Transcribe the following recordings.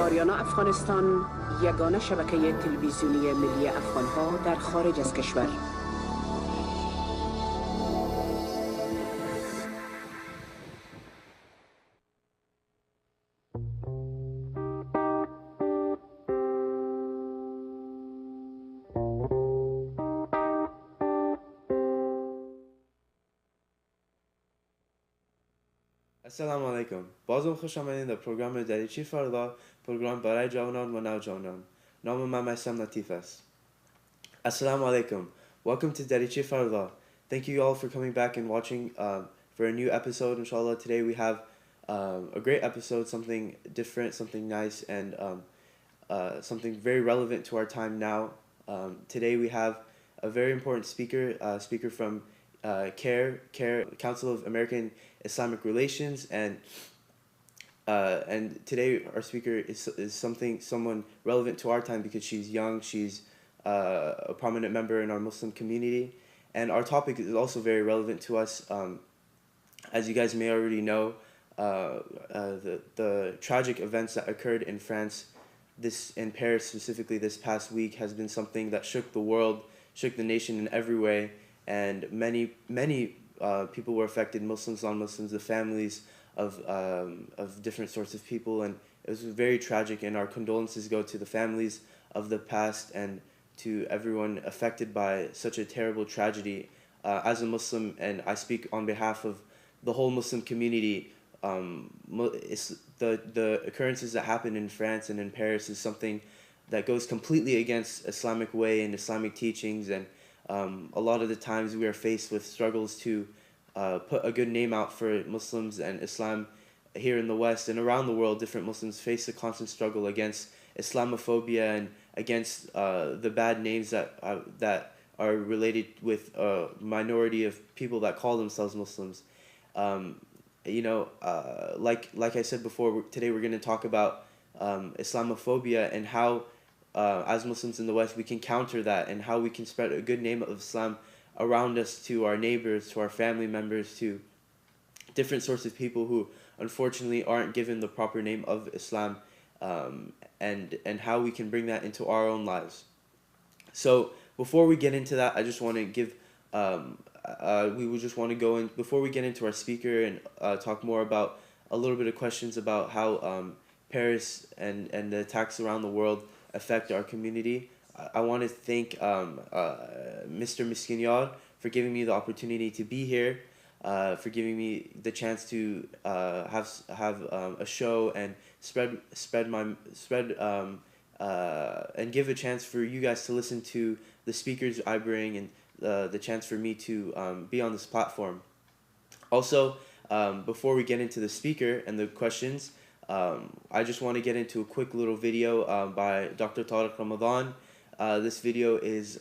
آریانا افغانستان یگانه شبکه تلویزیونی ملی افغانها در خارج از کشور. السلام علیکم. بازم خوش آمدید در پروگرام دریچه فردا، پروگرام برای جوانان و نوجوانان. نام من میثم لطیف است. Assalamu alaikum. Welcome to Dariche Farla. Thank you all for coming back and watching for a new episode. Inshallah, today we have a great episode, something different, something nice, and something very relevant to our time now. Today we have a very important speaker from CAIR, Council of American Islamic Relations, and today our speaker is someone relevant to our time because she's young, she's a prominent member in our Muslim community, and our topic is also very relevant to us. As you guys may already know, the tragic events that occurred in France, in Paris specifically this past week, has been something that shook the world, shook the nation in every way, and many people were affected, Muslims, non-Muslims, the families of different sorts of people, and it was very tragic, and our condolences go to the families of the past and to everyone affected by such a terrible tragedy. As a Muslim, and I speak on behalf of the whole Muslim community, the occurrences that happened in France and in Paris is something that goes completely against Islamic way and Islamic teachings, and a lot of the times we are faced with struggles to put a good name out for Muslims and Islam here in the West and around the world. Different Muslims face a constant struggle against Islamophobia and against the bad names that are related with a minority of people that call themselves Muslims. Like I said before, today we're going to talk about Islamophobia and how as Muslims in the West we can counter that, and how we can spread a good name of Islam around us to our neighbors, to our family members, to different sorts of people who unfortunately aren't given the proper name of Islam, and how we can bring that into our own lives. So before we get into that, I just want to give before we get into our speaker and talk more about a little bit of questions about how Paris and the attacks around the world affect our community. I want to thank Mr. Miskinyar for giving me the opportunity to be here, for giving me the chance to have a show and and give a chance for you guys to listen to the speakers I bring, and the chance for me to be on this platform. Also, before we get into the speaker and the questions, I just want to get into a quick little video by Dr. Tariq Ramadan. This video is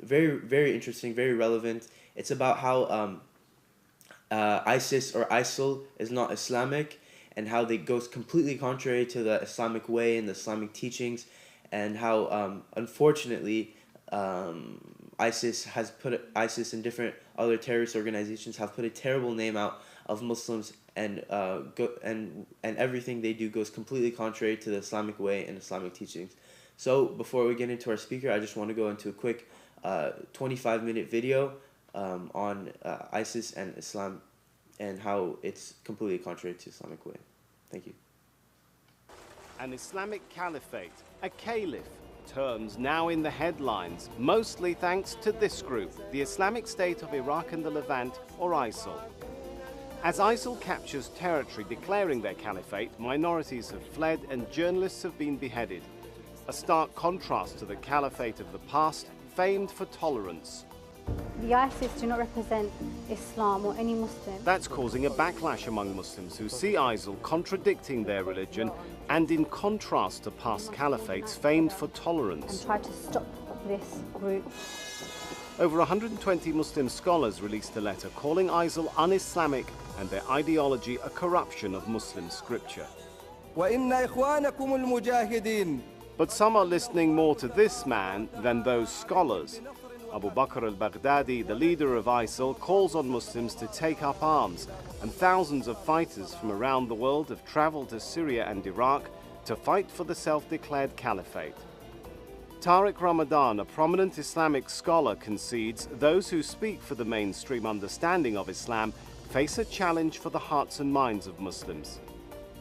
very, very interesting, very relevant. It's about how ISIS or ISIL is not Islamic, and how they goes completely contrary to the Islamic way and the Islamic teachings, and how unfortunately ISIS and different other terrorist organizations have put a terrible name out of Muslims, and everything they do goes completely contrary to the Islamic way and Islamic teachings. So before we get into our speaker, I just want to go into a quick 25-minute video on ISIS and Islam and how it's completely contrary to Islamic way. Thank you. An Islamic caliphate, a caliph, terms now in the headlines, mostly thanks to this group, the Islamic State of Iraq and the Levant, or ISIL. As ISIL captures territory declaring their caliphate, minorities have fled and journalists have been beheaded. A stark contrast to the caliphate of the past, famed for tolerance. The ISIS do not represent Islam or any Muslim. That's causing a backlash among Muslims who see ISIL contradicting their religion and in contrast to past caliphates famed for tolerance. And try to stop this group. Over 120 Muslim scholars released a letter calling ISIL un-Islamic and their ideology a corruption of Muslim scripture. But some are listening more to this man than those scholars. Abu Bakr al-Baghdadi, the leader of ISIL, calls on Muslims to take up arms, and thousands of fighters from around the world have traveled to Syria and Iraq to fight for the self-declared caliphate. Tariq Ramadan, a prominent Islamic scholar, concedes those who speak for the mainstream understanding of Islam face a challenge for the hearts and minds of Muslims.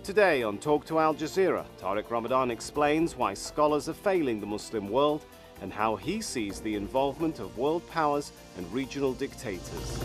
Today on Talk to Al Jazeera, Tariq Ramadan explains why scholars are failing the Muslim world and how he sees the involvement of world powers and regional dictators.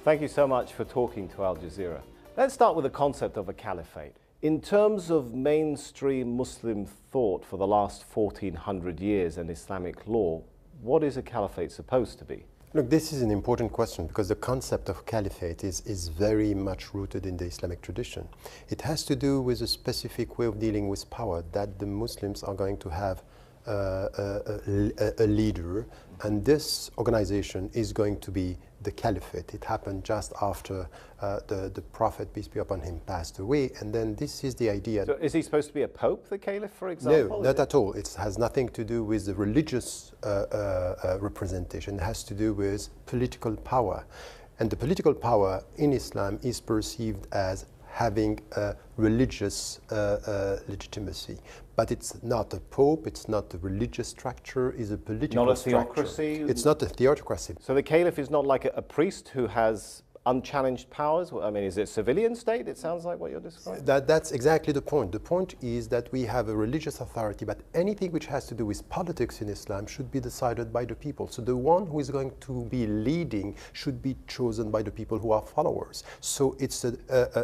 Thank you so much for talking to Al Jazeera. Let's start with the concept of a caliphate. In terms of mainstream Muslim thought for the last 1400 years and Islamic law, what is a caliphate supposed to be? Look, this is an important question because the concept of caliphate is very much rooted in the Islamic tradition. It has to do with a specific way of dealing with power, that the Muslims are going to have a leader, and this organization is going to be the caliphate. It happened just after the Prophet, peace be upon him, passed away, and then this is the idea. So is he supposed to be a pope, the caliph, for example? No, not at all. It has nothing to do with the religious representation. It has to do with political power. And the political power in Islam is perceived as having a religious legitimacy. But it's not a pope, it's not a religious structure, it's a political structure. Not a theocracy? It's not a theocracy. So the caliph is not like a priest who has unchallenged powers? I mean, is it a civilian state? It sounds like what you're describing. That's exactly the point. The point is that we have a religious authority, but anything which has to do with politics in Islam should be decided by the people. So the one who is going to be leading should be chosen by the people who are followers. So it's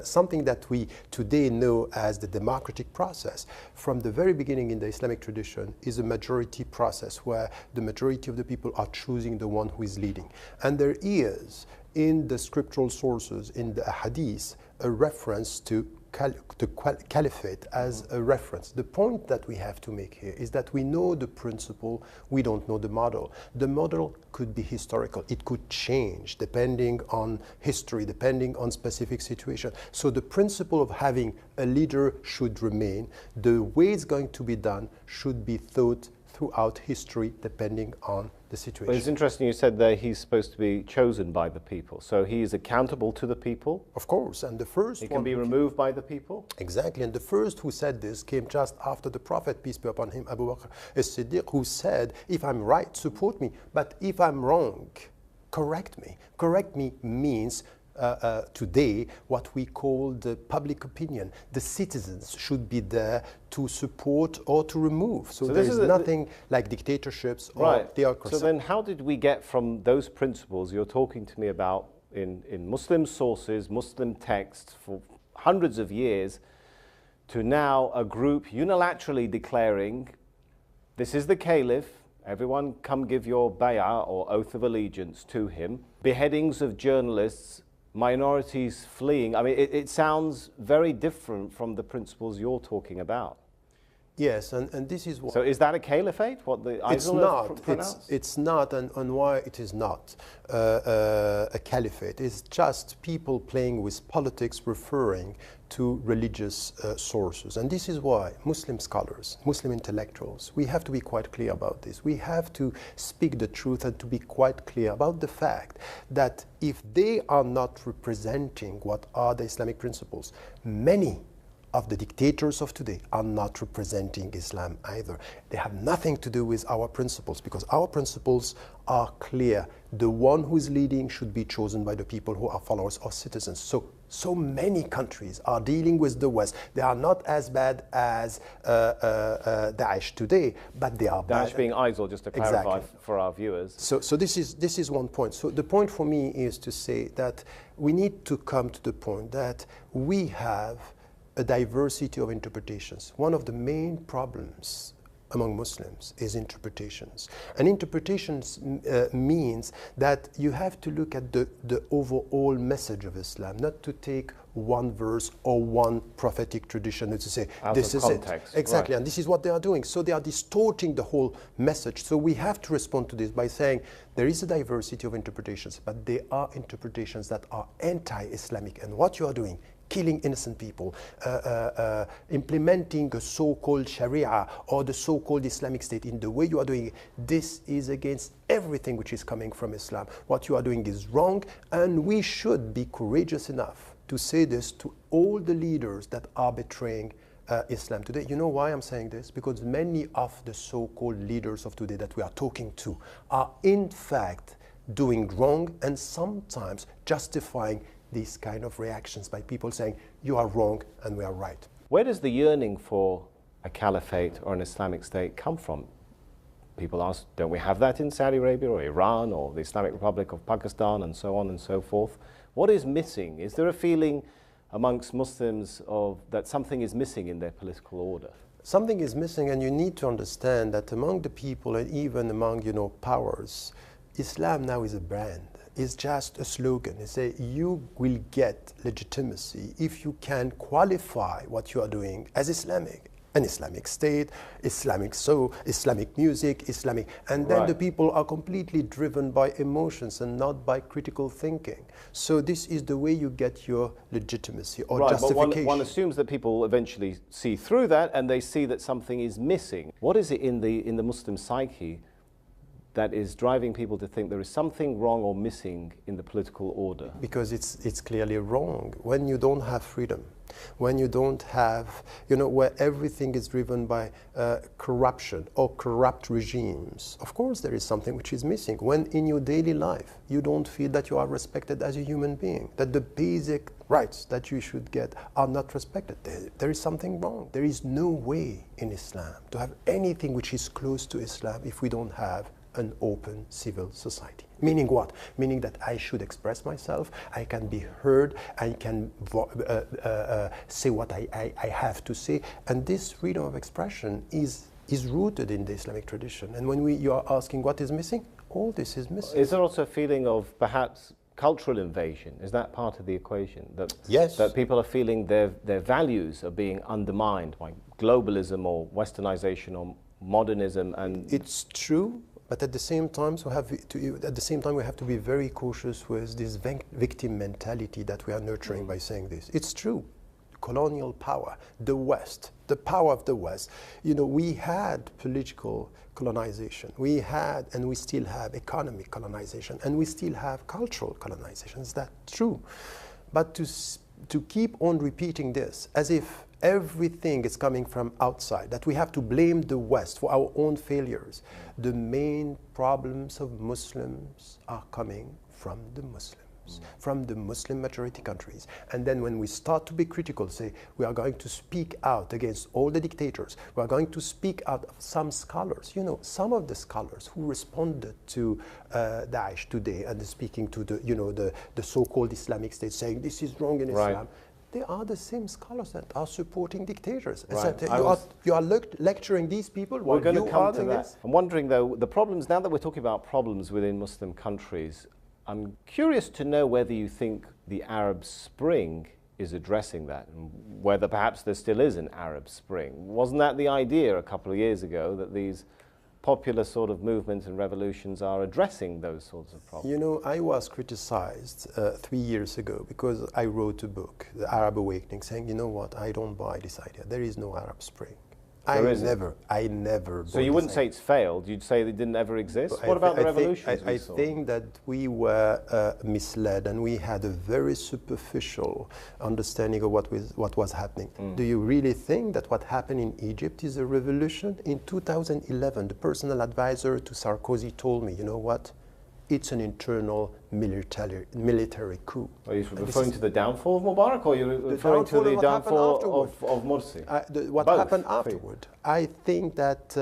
something that we today know as the democratic process. From the very beginning in the Islamic tradition is a majority process where the majority of the people are choosing the one who is leading. And there is in the scriptural sources, in the hadith, a reference to caliphate as a reference. The point that we have to make here is that we know the principle, we don't know the model. The model could be historical. It could change depending on history, depending on specific situation. So the principle of having a leader should remain. The way it's going to be done should be thought throughout history depending on the situation. Well, it's interesting you said that he's supposed to be chosen by the people. So he is accountable to the people? Of course. And the first He can be removed by the people? Exactly. And the first who said this came just after the Prophet, peace be upon him, Abu Bakr as-Siddiq, who said, if I'm right, support me. But if I'm wrong, correct me. Correct me means today what we call the public opinion. The citizens should be there to support or to remove. So there is nothing like dictatorships or theocracy. So then how did we get from those principles you're talking to me about in Muslim sources, Muslim texts for hundreds of years, to now a group unilaterally declaring, this is the caliph, everyone come give your bay'ah or oath of allegiance to him, beheadings of journalists, minorities fleeing. I mean, it sounds very different from the principles you're talking about. Yes, and this is what... So is that a caliphate, what the It's not. It's not, and why it is not a caliphate. It's just people playing with politics, referring to religious sources. And this is why Muslim scholars, Muslim intellectuals, we have to be quite clear about this. We have to speak the truth and to be quite clear about the fact that if they are not representing what are the Islamic principles, many of the dictators of today are not representing Islam either. They have nothing to do with our principles, because our principles are clear. The one who is leading should be chosen by the people who are followers or citizens. So many countries are dealing with the West. They are not as bad as Daesh today, but they are bad. Daesh being ISIL, just to clarify for our viewers. So this is one point. So the point for me is to say that we need to come to the point that we have a diversity of interpretations. One of the main problems among Muslims is interpretations. And interpretations means that you have to look at the overall message of Islam, not to take one verse or one prophetic tradition and to say, this is it. Exactly, and this is what they are doing. So they are distorting the whole message. So we have to respond to this by saying there is a diversity of interpretations, but there are interpretations that are anti-Islamic. And what you are doing, killing innocent people, implementing a so-called Sharia or the so-called Islamic State in the way you are doing it, this is against everything which is coming from Islam. What you are doing is wrong, and we should be courageous enough to say this to all the leaders that are betraying Islam today. You know why I'm saying this? Because many of the so-called leaders of today that we are talking to are in fact doing wrong and sometimes justifying these kind of reactions by people saying you are wrong and we are right. Where does the yearning for a caliphate or an Islamic state come from? People ask, don't we have that in Saudi Arabia or Iran or the Islamic Republic of Pakistan and so on and so forth? What is missing? Is there a feeling amongst Muslims that something is missing in their political order? Something is missing, and you need to understand that among the people and even among, powers, Islam now is a brand. It's just a slogan. It's you will get legitimacy if you can qualify what you are doing as Islamic. An Islamic state, Islamic music, Islamic, and then the people are completely driven by emotions and not by critical thinking. So this is the way you get your legitimacy or justification. But one assumes that people eventually see through that and they see that something is missing. What is it in the Muslim psyche that is driving people to think there is something wrong or missing in the political order? Because it's clearly wrong. When you don't have freedom, when you don't have, where everything is driven by corruption or corrupt regimes, of course there is something which is missing. When in your daily life you don't feel that you are respected as a human being, that the basic rights that you should get are not respected, there is something wrong. There is no way in Islam to have anything which is close to Islam if we don't have an open civil society. Meaning what? Meaning that I should express myself, I can be heard, I can say what I have to say, and this freedom of expression is rooted in the Islamic tradition. And when you are asking what is missing, all this is missing. Is there also a feeling of perhaps cultural invasion? Is that part of the equation? Yes. That people are feeling their values are being undermined by globalism or westernization or modernism? And it's true. But at the same time, we have to be very cautious with this victim mentality that we are nurturing by saying this. It's true. Colonial power, the West, the power of the West. We had political colonization. We had, and we still have, economic colonization, and we still have cultural colonization. Is that true? But to keep on repeating this as if everything is coming from outside, that we have to blame the West for our own failures. The main problems of Muslims are coming from the Muslims, from the Muslim majority countries. And then when we start to be critical, say we are going to speak out against all the dictators, we are going to speak out of some scholars. Some of the scholars who responded to Daesh today and speaking to the so-called Islamic State, saying this is wrong in Islam, they are the same scholars that are supporting dictators. Right. You are lecturing these people while we're going you to come are to doing that. this? I'm wondering though, the problems, now that we're talking about problems within Muslim countries, I'm curious to know whether you think the Arab Spring is addressing that, and whether perhaps there still is an Arab Spring. Wasn't that the idea a couple of years ago, that these popular sort of movements and revolutions are addressing those sorts of problems? I was criticized 3 years ago because I wrote a book, The Arab Awakening, saying, I don't buy this idea. There is no Arab Spring. I never. So you wouldn't say it's failed, you'd say it didn't ever exist? What about the revolutions I think that we were misled, and we had a very superficial understanding of what was happening. Do you really think that what happened in Egypt is a revolution? In 2011, the personal advisor to Sarkozy told me, it's an internal military coup. Are you referring to the downfall of Mubarak, or are you referring to the downfall of Morsi? What Both, happened afterward? I think that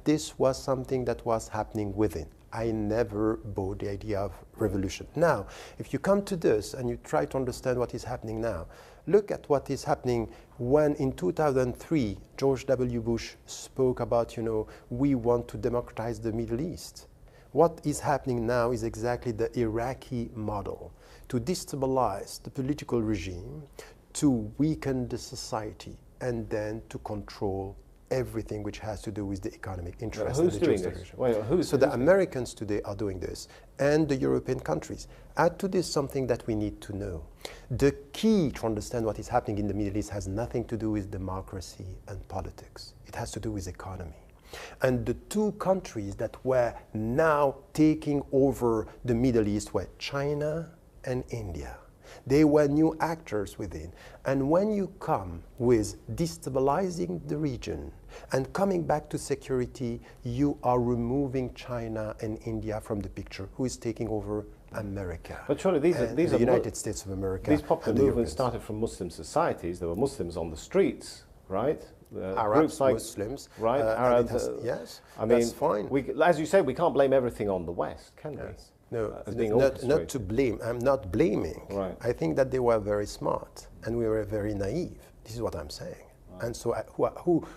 this was something that was happening within. I never bought the idea of revolution. Now, if you come to this and you try to understand what is happening now, look at what is happening when in 2003, George W. Bush spoke about, we want to democratize the Middle East. What is happening now is exactly the Iraqi model, to destabilize the political regime, to weaken the society, and then to control everything which has to do with the economic interest. Who's doing this? So the Americans today are doing this, and the European countries. Add to this something that we need to know. The key to understand what is happening in the Middle East has nothing to do with democracy and politics. It has to do with economy. And the two countries that were now taking over the Middle East were China and India. They were new actors within. And when you come with destabilizing the region and coming back to security, you are removing China and India from the picture. Who is taking over? America. But surely these are the United States of America. These popular movements Europeans. started from Muslim societies. There were Muslims on the streets, right? Arabs, groups like Muslims, right? Arabs. Yes, I mean, that's fine. As you say, we can't blame everything on the West, can Yes. we? No, As being not to blame. I'm not blaming. Right. I think that they were very smart and we were very naive. This is what I'm saying. Right. And so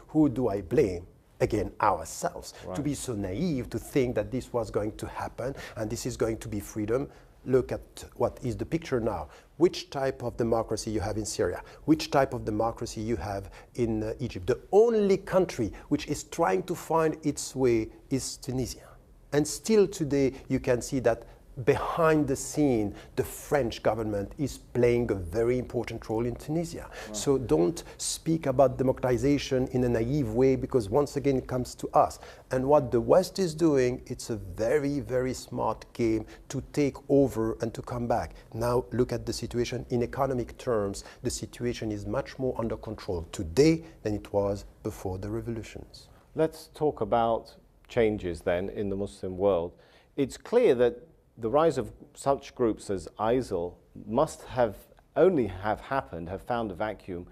who do I blame? Again, ourselves. Right. To be so naive to think that this was going to happen and this is going to be freedom. Look at what is the picture now. Which type of democracy you have in Syria? Which type of democracy you have in Egypt? The only country which is trying to find its way is Tunisia. And still today you can see that behind the scene, the French government is playing a very important role in Tunisia. Right. So don't speak about democratization in a naive way, because once again it comes to us. And what the West is doing, it's a very, very smart game to take over and to come back. Now look at the situation in economic terms. The situation is much more under control today than it was before the revolutions. Let's talk about changes then in the Muslim world. It's clear that the rise of such groups as ISIL must have found a vacuum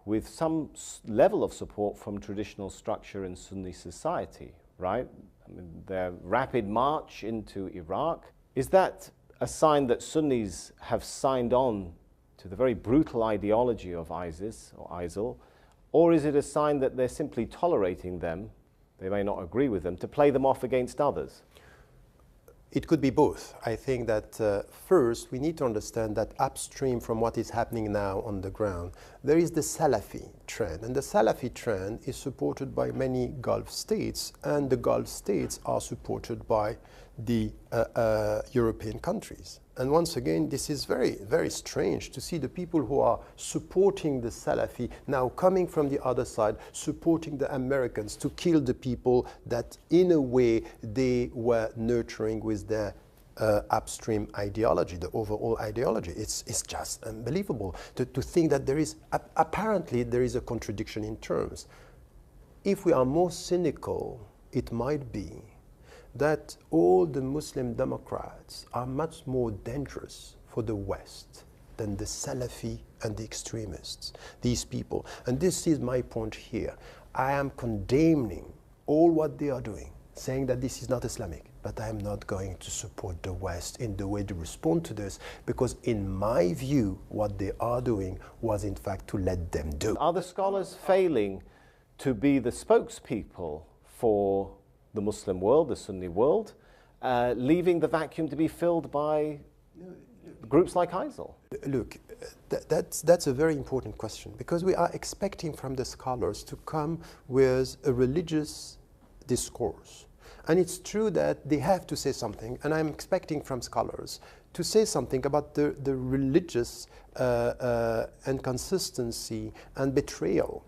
with some level of support from traditional structure in Sunni society, right? I mean, their rapid march into Iraq, is that a sign that Sunnis have signed on to the very brutal ideology of ISIS or ISIL, or is it a sign that they're simply tolerating them, they may not agree with them, to play them off against others? It could be both. I think that first we need to understand that upstream from what is happening now on the ground, there is the Salafi trend. And the Salafi trend is supported by many Gulf states, and the Gulf states are supported by the European countries. And once again, this is very, very strange to see the people who are supporting the Salafi now coming from the other side, supporting the Americans to kill the people that in a way they were nurturing with their upstream ideology, the overall ideology. It's just unbelievable to think that there is, apparently there is a contradiction in terms. If we are more cynical, it might be that all the Muslim Democrats are much more dangerous for the West than the Salafi and the extremists, these people. And this is my point here. I am condemning all what they are doing, saying that this is not Islamic, but I am not going to support the West in the way to respond to this, because in my view, what they are doing was in fact to let them do. Are the scholars failing to be the spokespeople for the Muslim world, the Sunni world, leaving the vacuum to be filled by groups like ISIL? Look, that's a very important question, because we are expecting from the scholars to come with a religious discourse. And it's true that they have to say something, and I'm expecting from scholars to say something about the religious inconsistency and betrayal.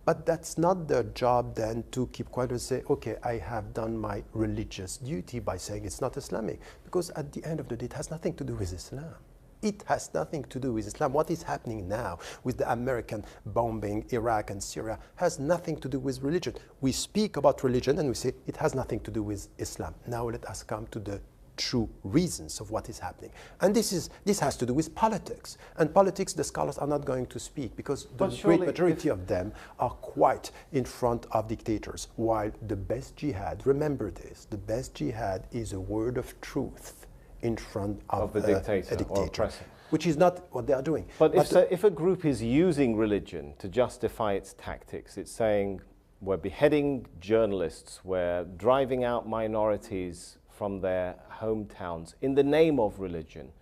But that's not their job then to keep quiet and say, okay, I have done my religious duty by saying it's not Islamic. Because at the end of the day, it has nothing to do with Islam. It has nothing to do with Islam. What is happening now with the American bombing Iraq and Syria has nothing to do with religion. We speak about religion and we say it has nothing to do with Islam. Now let us come to the true reasons of what is happening. And this has to do with politics. And politics, the scholars are not going to speak, because the great majority of them are quite in front of dictators. While the best jihad, remember this, the best jihad is a word of truth in front of the dictator, or oppressor. Which is not what they are doing. But if a group is using religion to justify its tactics, it's saying we're beheading journalists, we're driving out minorities from their hometowns in the name of religion,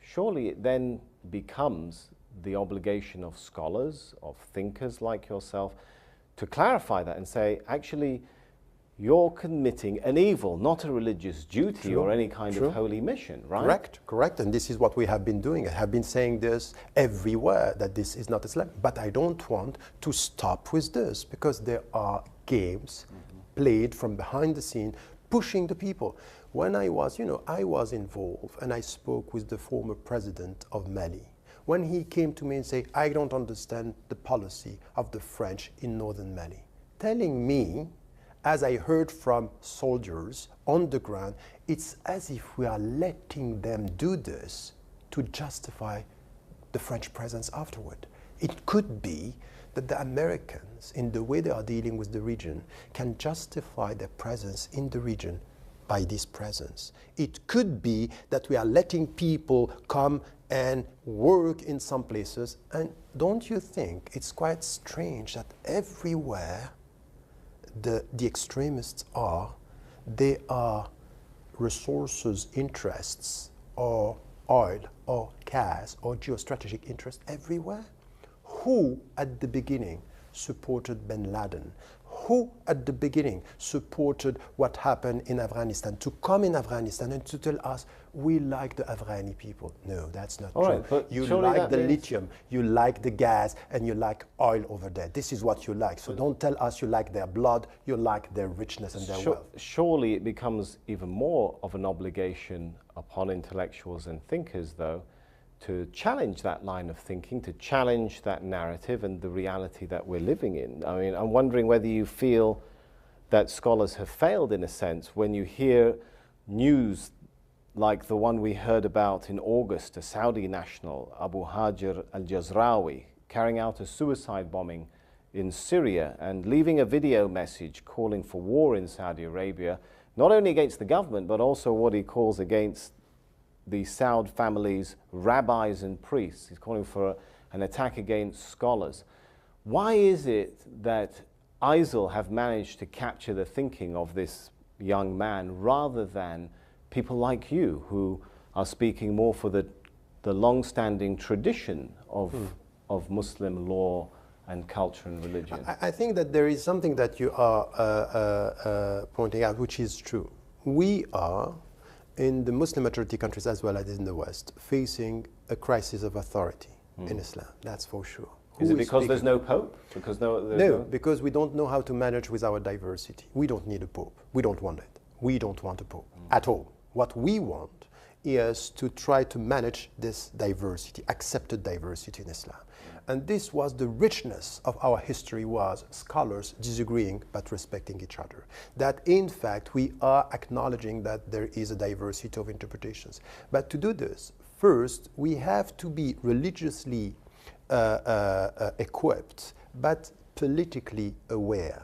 surely it then becomes the obligation of scholars, of thinkers like yourself, to clarify that and say, actually, you're committing an evil, not a religious duty or any kind of holy mission, right? Correct. And this is what we have been doing. I have been saying this everywhere, that this is not Islam. But I don't want to stop with this, because there are games played from behind the scene, pushing the people. When I was involved, and I spoke with the former president of Mali, when he came to me and said, I don't understand the policy of the French in northern Mali. Telling me, as I heard from soldiers on the ground, it's as if we are letting them do this to justify the French presence afterward. It could be that the Americans, in the way they are dealing with the region, can justify their presence in the region by this presence. It could be that we are letting people come and work in some places. And don't you think it's quite strange that everywhere the extremists are, they are resources interests or oil or gas or geostrategic interests everywhere? Who at the beginning supported bin Laden? Who at the beginning supported what happened in Afghanistan, to come in Afghanistan and to tell us we like the Afghani people? No, that's not true. Right, but you like the lithium, you like the gas, and you like oil over there. This is what you like. So don't tell us you like their blood, you like their richness and their wealth. Surely it becomes even more of an obligation upon intellectuals and thinkers, though, to challenge that line of thinking, to challenge that narrative and the reality that we're living in. I mean, I'm wondering whether you feel that scholars have failed in a sense when you hear news like the one we heard about in August, a Saudi national, Abu Hajar al-Jazrawi, carrying out a suicide bombing in Syria and leaving a video message calling for war in Saudi Arabia, not only against the government, but also what he calls against the Saud family's rabbis and priests. He's calling for an attack against scholars. Why is it that ISIL have managed to capture the thinking of this young man rather than people like you who are speaking more for the long-standing tradition of Muslim law and culture and religion? I think that there is something that you are pointing out, which is true. We are, in the Muslim majority countries as well as in the West, facing a crisis of authority in Islam. That's for sure. Is it because there's no pope? Because no, because we don't know how to manage with our diversity. We don't need a pope. We don't want it. We don't want a pope at all. What we want is to try to manage this diversity, accepted diversity in Islam. And this was the richness of our history, was scholars disagreeing but respecting each other. That in fact we are acknowledging that there is a diversity of interpretations. But to do this, first we have to be religiously equipped but politically aware.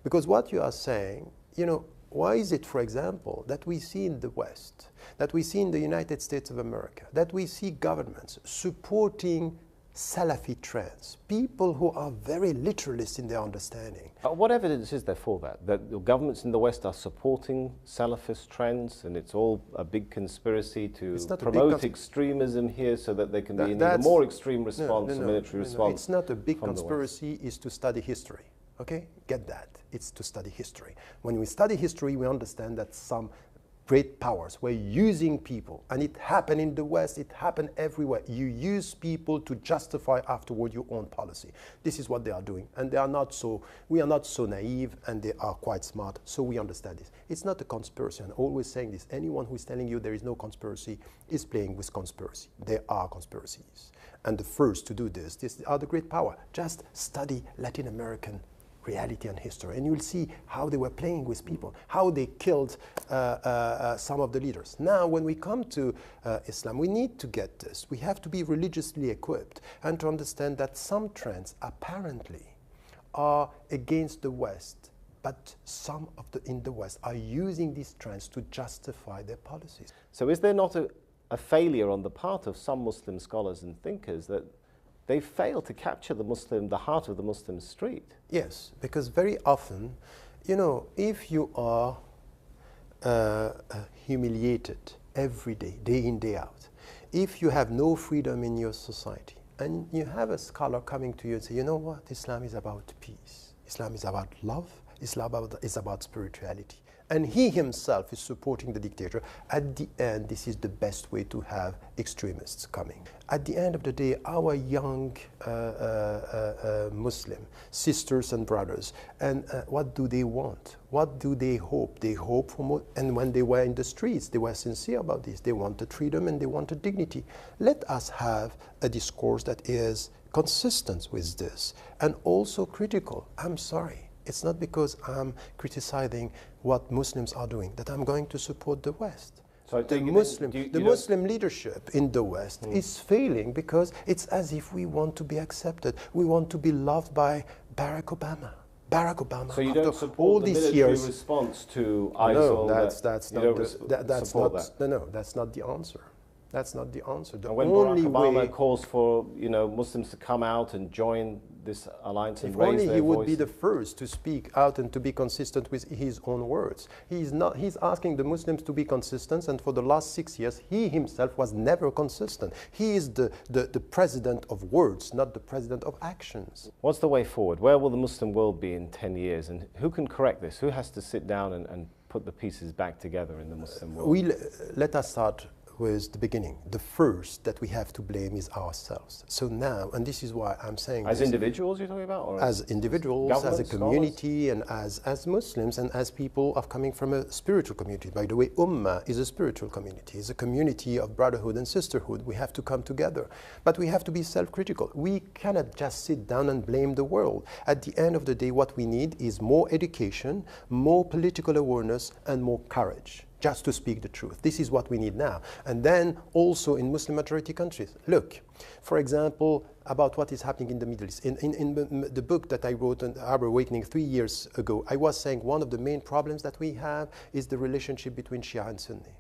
Because what you are saying, you know, why is it, for example, that we see in the West, that we see in the United States of America, that we see governments supporting Salafi trends, people who are very literalist in their understanding? What evidence is there for that? That the governments in the West are supporting Salafist trends and it's all a big conspiracy to promote extremism here so that there can be an even more extreme response, a military response? It's not a big conspiracy, it's to study history. Okay? Get that. It's to study history. When we study history, we understand that some great powers were using people, and it happened in the West, it happened everywhere. You use people to justify afterward your own policy. This is what they are doing, and we are not so naive, and they are quite smart, so we understand this. It's not a conspiracy, and always saying this. Anyone who is telling you there is no conspiracy is playing with conspiracy. There are conspiracies, and the first to do this are the great power. Just study Latin American reality and history, and you'll see how they were playing with people, how they killed some of the leaders. Now, when we come to Islam, we need to get this. We have to be religiously equipped and to understand that some trends apparently are against the West, but some of in the West are using these trends to justify their policies. So is there not a failure on the part of some Muslim scholars and thinkers that they fail to capture the heart of the Muslim street? Yes, because very often, you know, if you are humiliated every day, day in, day out, if you have no freedom in your society, and you have a scholar coming to you and say, you know what, Islam is about peace, Islam is about love, Islam is about spirituality, and he himself is supporting the dictator, at the end, this is the best way to have extremists coming. At the end of the day, our young Muslim sisters and brothers, and what do they want? What do they hope? They hope for more, and when they were in the streets, they were sincere about this. They wanted freedom and they wanted dignity. Let us have a discourse that is consistent with this and also critical. I'm sorry. It's not because I'm criticizing what Muslims are doing that I'm going to support the West. So the Muslim leadership in the West is failing because it's as if we want to be accepted. We want to be loved by Barack Obama. Barack Obama. So you don't support all the these military years, response to ISIL? No, that's not the answer. That's not the answer. The and when only Barack Obama way, calls for Muslims to come out and join this alliance and if raise only their he voice. would be the first to speak out and to be consistent with his own words. He's asking the Muslims to be consistent, and for the last 6 years, he himself was never consistent. He is the president of words, not the president of actions. What's the way forward? Where will the Muslim world be in 10 years? And who can correct this? Who has to sit down and put the pieces back together in the Muslim world? Let us start with the beginning. The first that we have to blame is ourselves. So now, and this is why I'm saying as this, individuals you're talking about? Or as individuals, as a community, and as Muslims, and as people of coming from a spiritual community. By the way, Ummah is a spiritual community. It's a community of brotherhood and sisterhood. We have to come together. But we have to be self-critical. We cannot just sit down and blame the world. At the end of the day, what we need is more education, more political awareness, and more courage. Just to speak the truth. This is what we need now. And then also in Muslim majority countries. Look, for example, about what is happening in the Middle East. In the book that I wrote on Arab Awakening 3 years ago, I was saying one of the main problems that we have is the relationship between Shia and Sunni.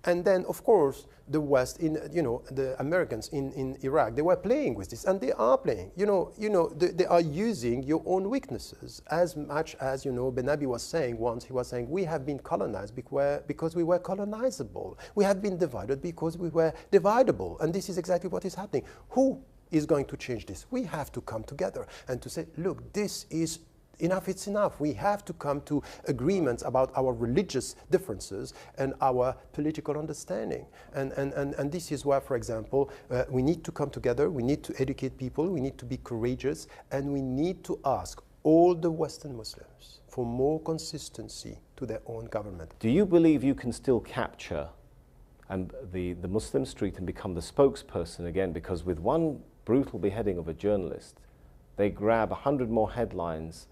And then, of course, the West, the Americans in Iraq, they were playing with this, and they are playing. They are using your own weaknesses as much as, Ben Abi was saying once. He was saying, we have been colonized because we were colonizable. We have been divided because we were dividable. And this is exactly what is happening. Who is going to change this? We have to come together and to say, look, this is enough, it's enough. We have to come to agreements about our religious differences and our political understanding. And this is why, for example, we need to come together, we need to educate people, we need to be courageous, and we need to ask all the Western Muslims for more consistency to their own government. Do you believe you can still capture the Muslim street and become the spokesperson again? Because with one brutal beheading of a journalist, they grab 100 more headlines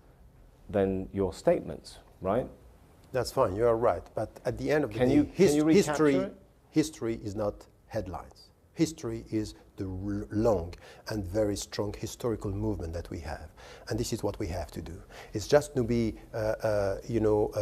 than your statements, right? That's fine, you are right. But at the end of the day, history is not headlines. History is the long and very strong historical movement that we have. And this is what we have to do. It's just to be,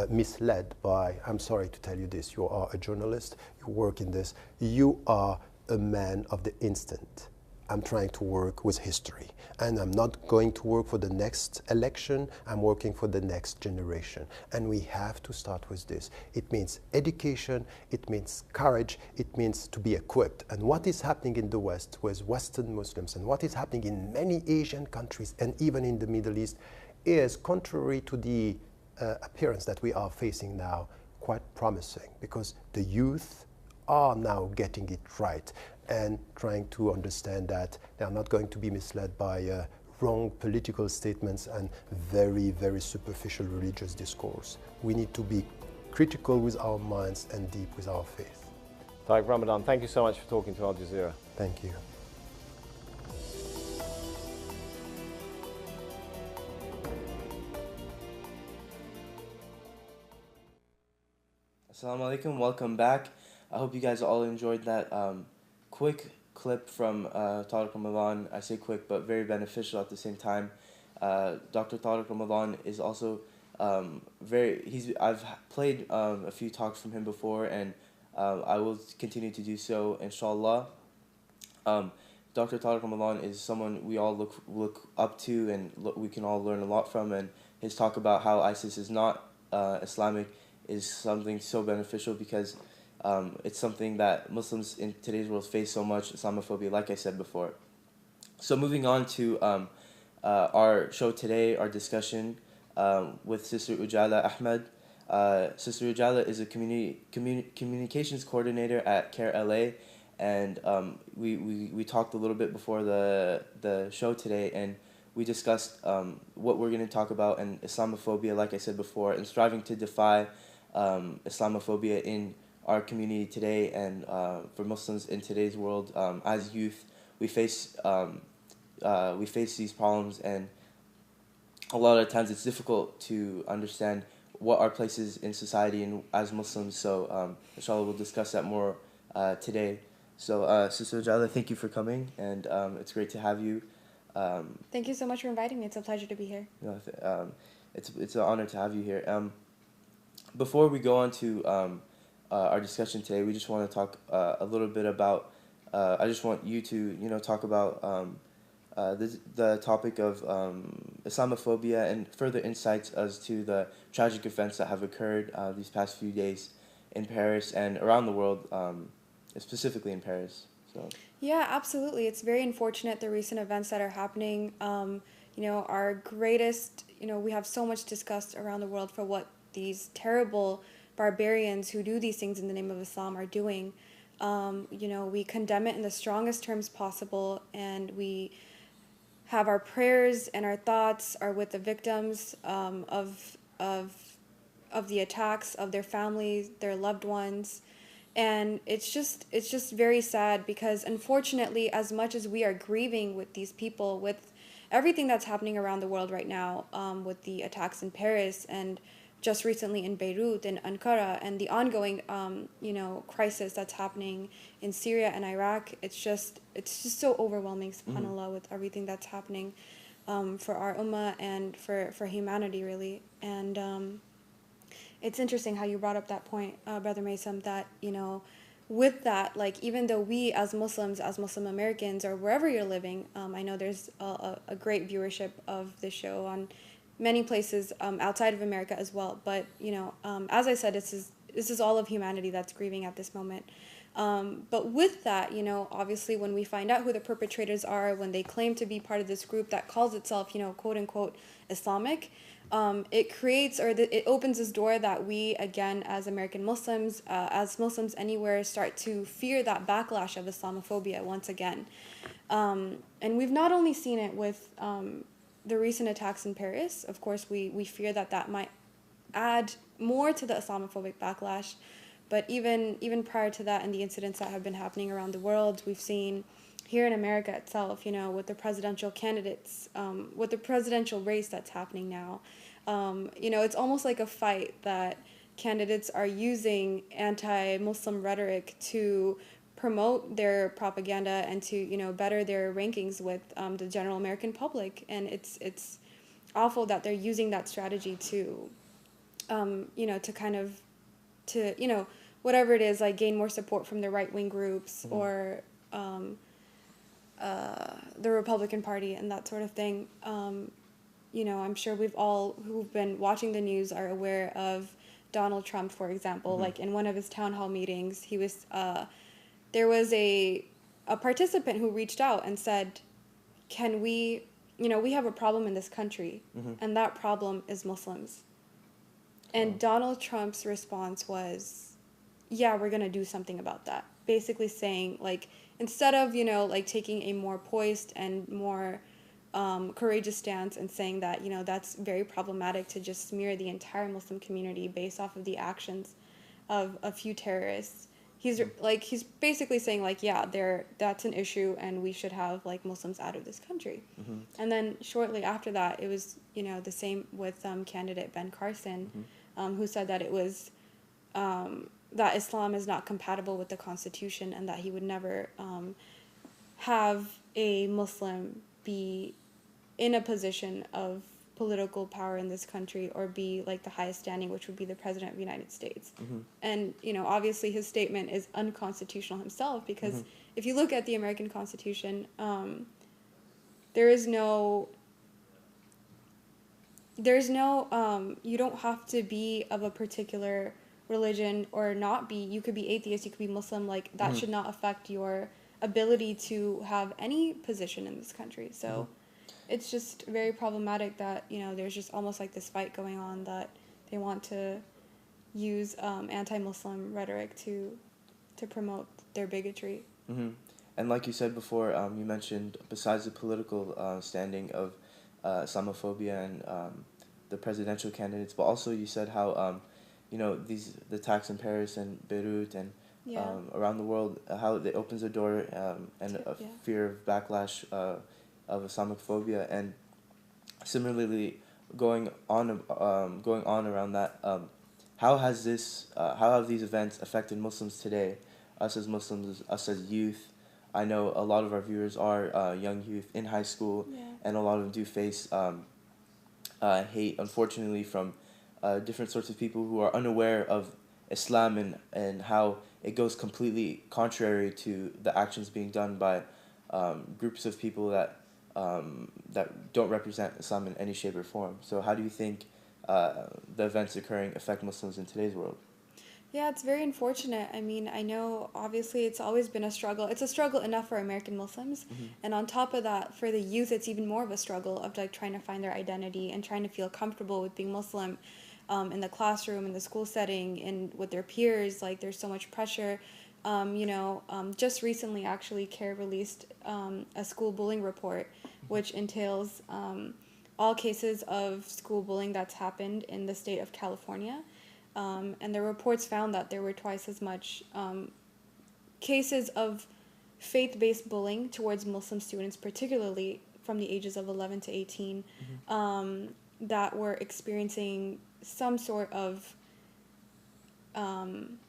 misled by, I'm sorry to tell you this, you are a journalist, you work in this, you are a man of the instant. I'm trying to work with history, and I'm not going to work for the next election. I'm working for the next generation, and we have to start with this. It means education, it means courage, it means to be equipped. And what is happening in the West with Western Muslims, and what is happening in many Asian countries and even in the Middle East, is contrary to the appearance that we are facing now, quite promising, because the youth are now getting it right and trying to understand that they are not going to be misled by wrong political statements and very, very superficial religious discourse. We need to be critical with our minds and deep with our faith. Tariq Ramadan, thank you so much for talking to Al Jazeera. Thank you. Assalamu alaikum, welcome back. I hope you guys all enjoyed that quick clip from Tariq Ramadan. I say quick, but very beneficial at the same time. Dr. Tariq Ramadan is also I've played a few talks from him before, and I will continue to do so, inshallah. Dr. Tariq Ramadan is someone we all look up to, and we can all learn a lot from, and his talk about how ISIS is not Islamic is something so beneficial, because it's something that Muslims in today's world face so much, Islamophobia, like I said before. So moving on to our show today, our discussion with Sister Ojaala Ahmad. Sister Ojaala is a communications coordinator at CAIR-LA, and we talked a little bit before the show today, and we discussed what we're going to talk about, and Islamophobia, like I said before, and striving to defy Islamophobia in our community today, and for Muslims in today's world. As youth, we face these problems, and a lot of times it's difficult to understand what our place is in society and as Muslims. So inshallah, we'll discuss that more today. So Sister Ojaala, thank you for coming, and it's great to have you. Thank you so much for inviting me. It's a pleasure to be here. It's an honor to have you here. Before we go on to our discussion today, we just want to talk a little bit about. I just want you to talk about the topic of Islamophobia and further insights as to the tragic events that have occurred these past few days in Paris and around the world, specifically in Paris. So. Yeah, absolutely. It's very unfortunate, the recent events that are happening. Our greatest, we have so much discussed around the world for what these terrible barbarians who do these things in the name of Islam are doing. We condemn it in the strongest terms possible, and we have our prayers and our thoughts are with the victims of the attacks, of their families, their loved ones. And it's just very sad, because unfortunately, as much as we are grieving with these people, with everything that's happening around the world right now, with the attacks in Paris and just recently in Beirut and Ankara, and the ongoing crisis that's happening in Syria and Iraq, it's just so overwhelming, subhanAllah, with everything that's happening for our ummah and for humanity, really. And it's interesting how you brought up that point, Brother Maysam, that, with that, like, even though we as Muslims, as Muslim Americans, or wherever you're living, I know there's a great viewership of this show on many places outside of America as well. But, as I said, this is all of humanity that's grieving at this moment. But with that, obviously when we find out who the perpetrators are, when they claim to be part of this group that calls itself, quote unquote, Islamic, it creates, or it opens this door that we, again, as American Muslims, as Muslims anywhere, start to fear that backlash of Islamophobia once again. And we've not only seen it with the recent attacks in Paris. Of course, we fear that might add more to the Islamophobic backlash. But even prior to that, and the incidents that have been happening around the world, we've seen here in America itself, with the presidential candidates, with the presidential race that's happening now. It's almost like a fight that candidates are using anti-Muslim rhetoric to promote their propaganda and to, better their rankings with the general American public. And it's awful that they're using that strategy to, to kind of, whatever it is, like gain more support from the right-wing groups or the Republican Party and that sort of thing. I'm sure we've all who've been watching the news are aware of Donald Trump, for example. Like in one of his town hall meetings, he was there was a participant who reached out and said, can we have a problem in this country, and that problem is Muslims. And Donald Trump's response was, yeah, we're going to do something about that. Basically saying, like, instead of, like taking a more poised and more courageous stance and saying that, that's very problematic to just smear the entire Muslim community based off of the actions of a few terrorists. He's basically saying, like, yeah, that's an issue and we should have, like, Muslims out of this country. And then shortly after that, it was, the same with candidate Ben Carson, who said that it was that Islam is not compatible with the Constitution and that he would never have a Muslim be in a position of political power in this country or be like the highest standing, which would be the President of the United States. And, obviously his statement is unconstitutional himself, because if you look at the American Constitution, there's no, you don't have to be of a particular religion or not be. You could be atheist, you could be Muslim, like that should not affect your ability to have any position in this country. So it's just very problematic that, there's just almost like this fight going on that they want to use anti-Muslim rhetoric to promote their bigotry. Mm-hmm. And like you said before, you mentioned besides the political standing of Islamophobia and the presidential candidates, but also you said how the attacks in Paris and Beirut and around the world, how it opens a door and a fear of backlash of Islamophobia, and similarly going on around that. How have these events affected Muslims today? Us as Muslims, us as youth. I know a lot of our viewers are young youth in high school, and a lot of them do face hate, unfortunately, from different sorts of people who are unaware of Islam and how it goes completely contrary to the actions being done by groups of people that don't represent Islam in any shape or form. So how do you think the events occurring affect Muslims in today's world? Yeah, it's very unfortunate. I mean, I know obviously it's always been a struggle. It's a struggle enough for American Muslims. And on top of that, for the youth, it's even more of a struggle of like trying to find their identity and trying to feel comfortable with being Muslim in the classroom, in the school setting, and with their peers. Like there's so much pressure. Just recently, actually, CAIR released a school bullying report, which entails all cases of school bullying that's happened in the state of California. And the reports found that there were twice as much cases of faith-based bullying towards Muslim students, particularly from the ages of 11 to 18, that were experiencing some sort of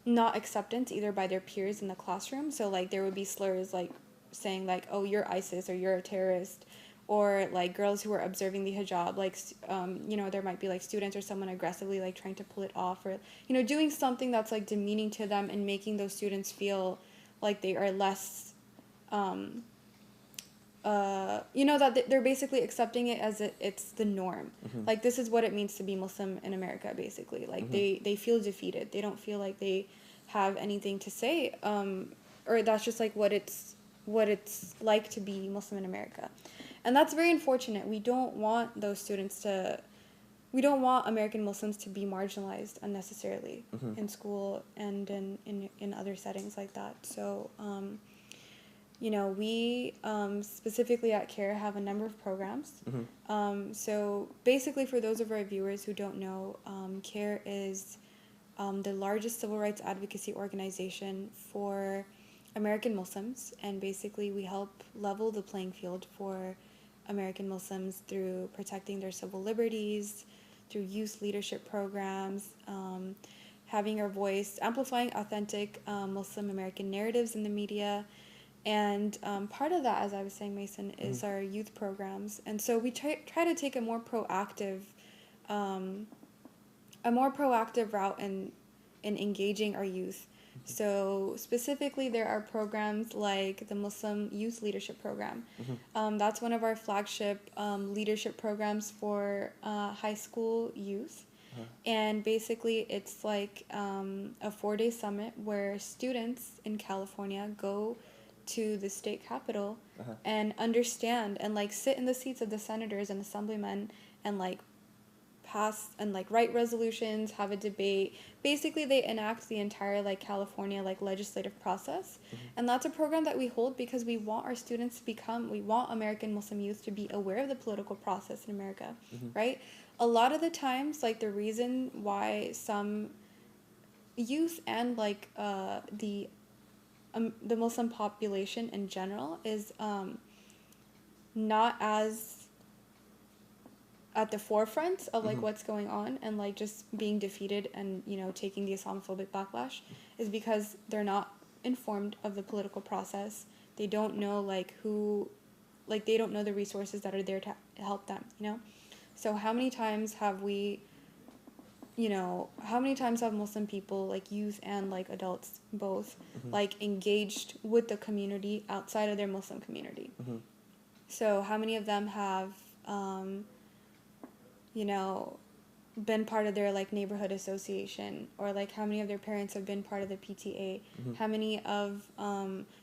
not acceptance either by their peers in the classroom. So like there would be slurs like saying like, oh, you're ISIS or you're a terrorist, or like girls who are observing the hijab, like there might be like students or someone aggressively like trying to pull it off, or doing something that's like demeaning to them and making those students feel like they are less that they're basically accepting it as it's the norm. Like this is what it means to be Muslim in America, basically. Like they feel defeated. They don't feel like they have anything to say, or that's just like what it's like to be Muslim in America. And that's very unfortunate. We don't want we don't want American Muslims to be marginalized unnecessarily in school and in other settings like that. So, we specifically at CAIR have a number of programs. So basically, for those of our viewers who don't know, CAIR is the largest civil rights advocacy organization for American Muslims, and basically we help level the playing field for American Muslims through protecting their civil liberties, through youth leadership programs, having our voice, amplifying authentic Muslim American narratives in the media. And part of that, as I was saying, Mason, is our youth programs. And so we try to take a more proactive route in engaging our youth. So specifically, there are programs like the Muslim Youth Leadership Program. That's one of our flagship leadership programs for high school youth. And basically, it's like a 4-day summit where students in California go to the state capitol and understand and like sit in the seats of the senators and assemblymen and like pass and like write resolutions, have a debate. Basically, they enact the entire like California like legislative process. And that's a program that we hold because we want our students we want American Muslim youth to be aware of the political process in America, right? A lot of the times, like the reason why some youth and like the Muslim population in general is not as at the forefront of like what's going on and like just being defeated and taking the Islamophobic backlash is because they're not informed of the political process. They don't know they don't know the resources that are there to help them, So how many times have Muslim people, like youth and like adults both, like engaged with the community outside of their Muslim community? So how many of them have been part of their like neighborhood association, or like how many of their parents have been part of the PTA, how many of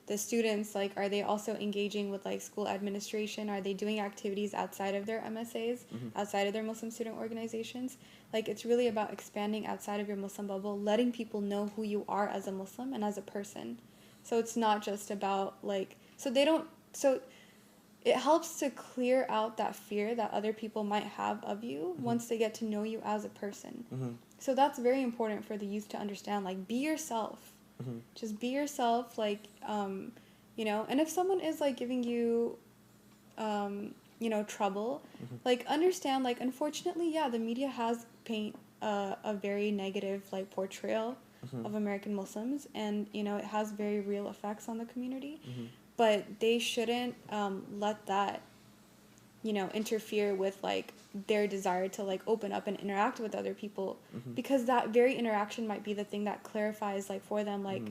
the students, like, are they also engaging with like school administration, are they doing activities outside of their MSAs, outside of their Muslim student organizations. Like, it's really about expanding outside of your Muslim bubble, letting people know who you are as a Muslim and as a person. So it's not just about like, so it helps to clear out that fear that other people might have of you once they get to know you as a person. So that's very important for the youth to understand. Like, be yourself. Just be yourself. Like, you know, and if someone is like giving you, you know, trouble, like, understand, like, unfortunately, yeah, the media has paint a very negative like portrayal of American Muslims, and, you know, it has very real effects on the community. But they shouldn't let that, you know, interfere with like their desire to like open up and interact with other people, because that very interaction might be the thing that clarifies like for them, like,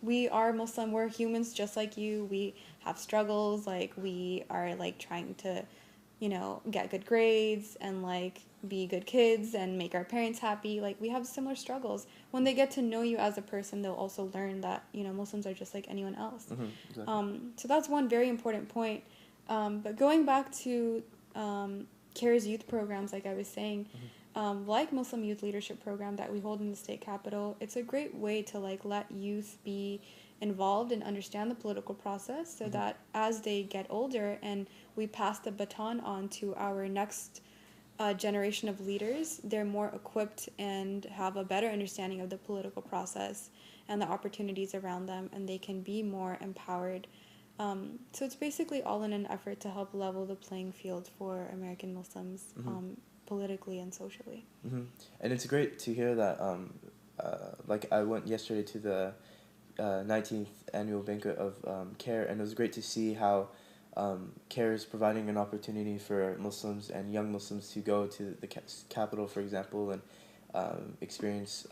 we are Muslim, we're humans just like you, we have struggles, like, we are like trying to, you know, get good grades and like be good kids and make our parents happy. Like, we have similar struggles. When they get to know you as a person, they'll also learn that, you know, Muslims are just like anyone else. Exactly. So that's one very important point. But going back to CAIR's youth programs, like I was saying, like Muslim Youth Leadership Program that we hold in the state capitol, it's a great way to like let youth be involved and understand the political process, so that as they get older and we pass the baton on to our next generation of leaders, they're more equipped and have a better understanding of the political process and the opportunities around them, and they can be more empowered. So it's basically all in an effort to help level the playing field for American Muslims, politically and socially. And it's great to hear that, like, I went yesterday to the 19th annual banquet of CAIR, and it was great to see how CAIR is providing an opportunity for Muslims and young Muslims to go to the capital, for example, and experience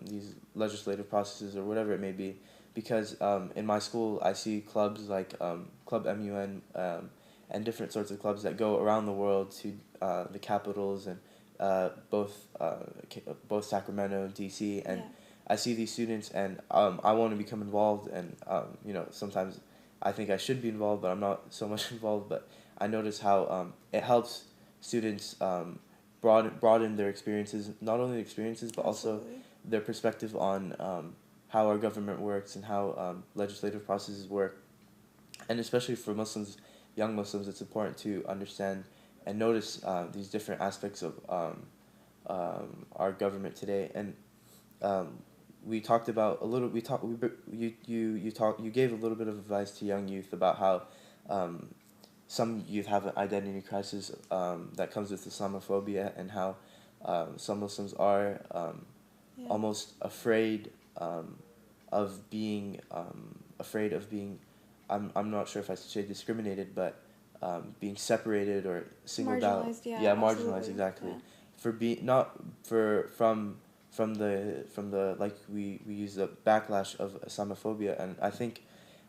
these legislative processes or whatever it may be. Because in my school, I see clubs like Club MUN and different sorts of clubs that go around the world to the capitals and both Sacramento, DC, and I see these students, and I want to become involved, and you know, sometimes I think I should be involved, but I'm not so much involved. But I notice how it helps students broaden their experiences, not only experiences, but also their perspective on how our government works and how legislative processes work. And especially for Muslims, young Muslims, it's important to understand and notice these different aspects of our government today. And we talked about a little. You gave a little bit of advice to young youth about how some youth have an identity crisis that comes with Islamophobia, and how some Muslims are almost afraid of being I'm not sure if I should say discriminated, but being separated or singled out. Marginalized, exactly. Yeah. For being not for from the like we use the backlash of Islamophobia, and I think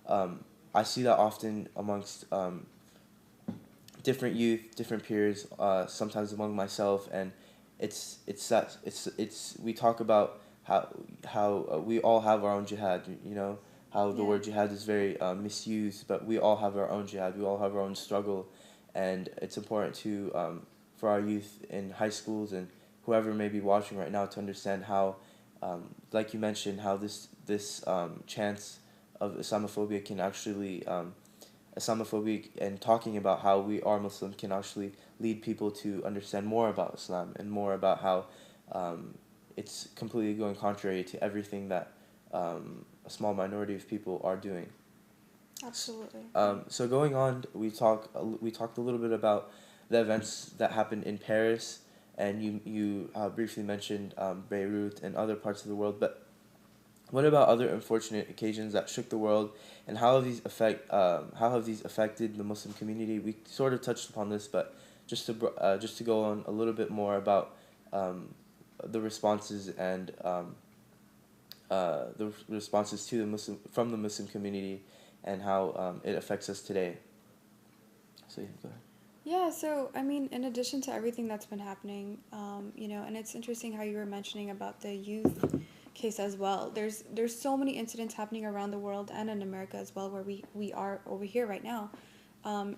I see that often amongst different youth, different peers, sometimes among myself, and it's we talk about how we all have our own jihad, you know, how the word jihad is very misused, but we all have our own jihad, we all have our own struggle, and it's important to for our youth in high schools and whoever may be watching right now to understand how, like you mentioned, how this chance of Islamophobia can actually, Islamophobia and talking about how we are Muslim can actually lead people to understand more about Islam and more about how it's completely going contrary to everything that a small minority of people are doing. Absolutely. So going on, we talked a little bit about the events that happened in Paris, and you briefly mentioned Beirut and other parts of the world. But what about other unfortunate occasions that shook the world, and how have these affected the Muslim community? We sort of touched upon this, but just to go on a little bit more about the responses and the responses to from the Muslim community, and how it affects us today. So yeah, go ahead. Yeah, so I mean, in addition to everything that's been happening, you know, and it's interesting how you were mentioning about the youth case as well. There's so many incidents happening around the world and in America as well, where we are over here right now.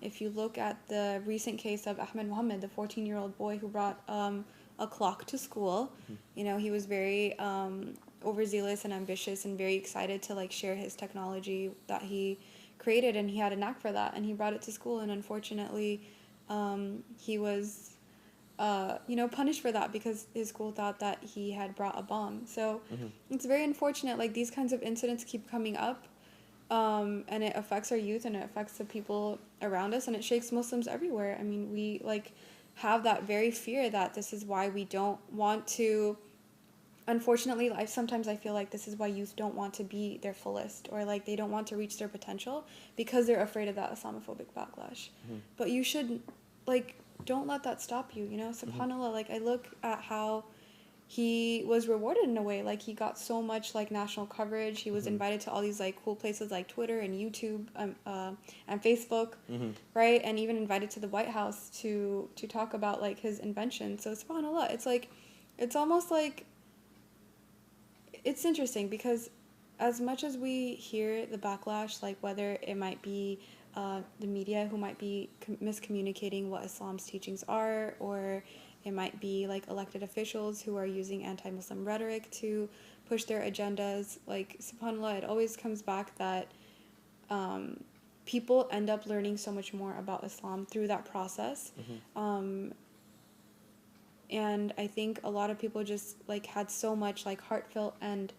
If you look at the recent case of Ahmed Mohammed, the 14-year-old boy who brought a clock to school, you know, he was very overzealous and ambitious and very excited to like share his technology that he created, and he had a knack for that, and he brought it to school, and unfortunately he was you know, punished for that because his school thought that he had brought a bomb. So it's very unfortunate, like these kinds of incidents keep coming up, and it affects our youth and it affects the people around us, and it shakes Muslims everywhere. I mean, we like have that very fear that this is why we don't want to, unfortunately, sometimes I feel like this is why youth don't want to be their fullest, or like they don't want to reach their potential because they're afraid of that Islamophobic backlash. But you should, like, don't let that stop you, you know? SubhanAllah, like I look at how he was rewarded in a way, like he got so much like national coverage. He was invited to all these like cool places like Twitter and YouTube and Facebook, right? And even invited to the White House to talk about like his invention. So SubhanAllah, it's like, it's almost like, it's interesting because as much as we hear the backlash, like whether it might be the media who might be miscommunicating what Islam's teachings are, or it might be like elected officials who are using anti-Muslim rhetoric to push their agendas, like subhanAllah, it always comes back that people end up learning so much more about Islam through that process. And I think a lot of people just like had so much like heartfelt and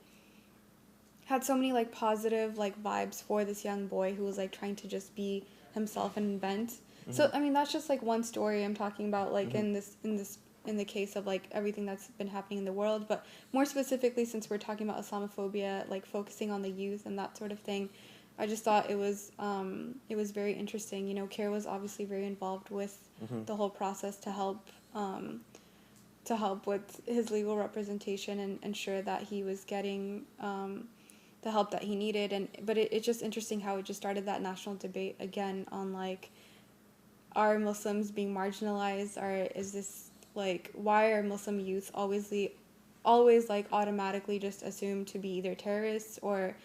had so many like positive like vibes for this young boy who was like trying to just be himself and invent. So I mean, that's just like one story I'm talking about, like in the case of like everything that's been happening in the world, but more specifically, since we're talking about Islamophobia, like focusing on the youth and that sort of thing, I just thought it was very interesting. You know, CAIR was obviously very involved with the whole process to help with his legal representation and ensure that he was getting the help that he needed. But it's just interesting how it just started that national debate again on like, are Muslims being marginalized, or is this like, why are Muslim youth always like automatically just assumed to be either terrorists or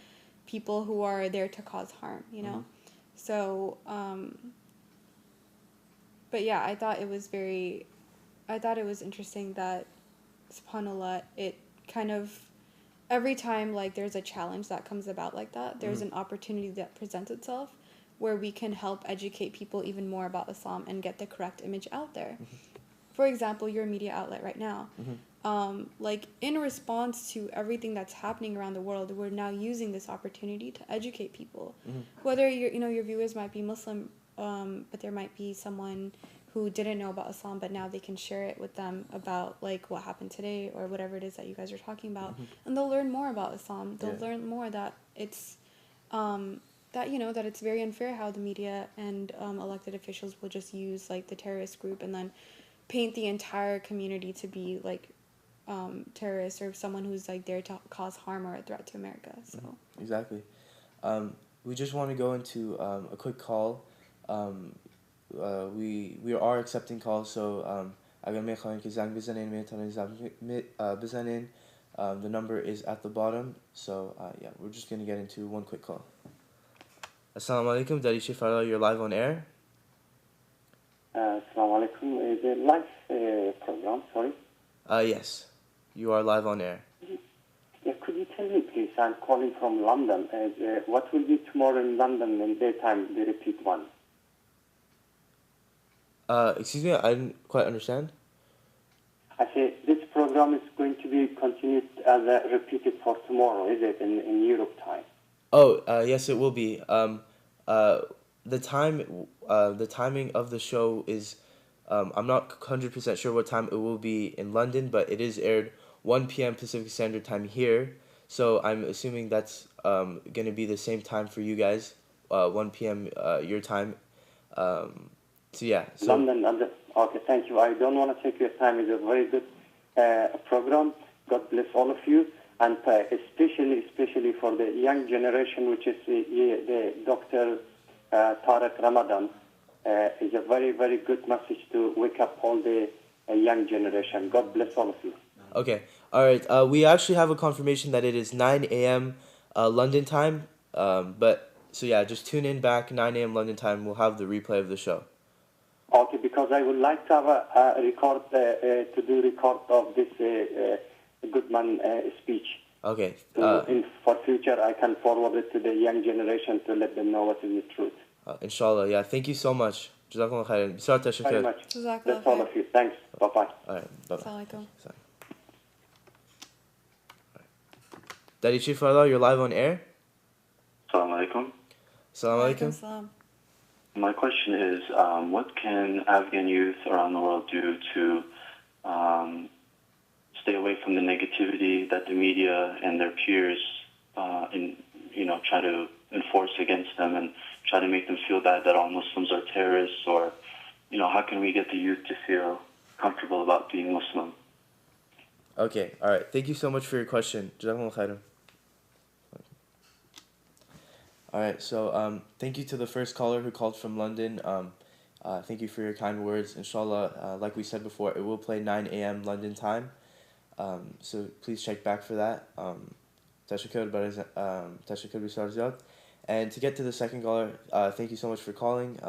people who are there to cause harm, you know? So but yeah, I thought it was interesting that subhanAllah, it kind of, every time like there's a challenge that comes about like that, there's an opportunity that presents itself where we can help educate people even more about Islam and get the correct image out there. For example, your media outlet right now, like in response to everything that's happening around the world, we're now using this opportunity to educate people. Whether your viewers might be Muslim, but there might be someone who didn't know about Islam, but now they can share it with them about like what happened today or whatever it is that you guys are talking about, and they'll learn more about Islam. They'll learn more that it's that it's very unfair how the media and elected officials will just use like the terrorist group and then paint the entire community to be like terrorists or someone who's like there to cause harm or a threat to America. So exactly. We just want to go into a quick call. We are accepting calls, so اگر میخواین که زنگ بزنین میتونین زنگ بزنین. The number is at the bottom. So yeah, we're just gonna get into one quick call. Assalamu alaikum, Darishi Farah, you're live on air. Assalamu alaikum. Is it live program? Sorry. Yes, you are live on air. Yeah, could you tell me, please? I'm calling from London. What will be tomorrow in London in daytime? The repeat one. Excuse me, I didn't quite understand. I say this program is going to be continued as repeated for tomorrow. Is it in Europe time? Oh, yes, it will be. The timing of the show is, I'm not 100% sure what time it will be in London, but it is aired 1 p.m. Pacific Standard Time here. So I'm assuming that's going to be the same time for you guys, 1 p.m. Your time. So yeah. So London. Okay, thank you. I don't want to take your time. It's a very good program. God bless all of you. And especially for the young generation, which is the Dr. Tariq Ramadan. is a very, very good message to wake up all the young generation. God bless all of you. Okay. All right. We actually have a confirmation that it is 9 a.m. London time. But so yeah, just tune in back 9 a.m. London time. We'll have the replay of the show. Okay, because I would like to have a record, to do record of this Goodman speech. Okay. For future, I can forward it to the young generation to let them know what is the truth. Inshallah. Yeah. Thank you so much. Jazakumullah khairan. Bismillah, Very tashakkur. much. Jazakallah That's all khair. of you. Thanks. Bye-bye. All right. Bye-bye. Assalamualaikum. Sorry. Daddy Chief Allah, you're live on air. Assalamu alaikum. Assalamu alaikum. Assalam. My question is, what can Afghan youth around the world do to stay away from the negativity that the media and their peers, try to enforce against them and try to make them feel bad that all Muslims are terrorists, or, how can we get the youth to feel comfortable about being Muslim? Okay. All right. Thank you so much for your question. Jazakumullah khairan. All right, so thank you to the first caller who called from London. Thank you for your kind words. Inshallah, like we said before, it will play 9 a.m. London time. So please check back for that. And to get to the second caller, thank you so much for calling.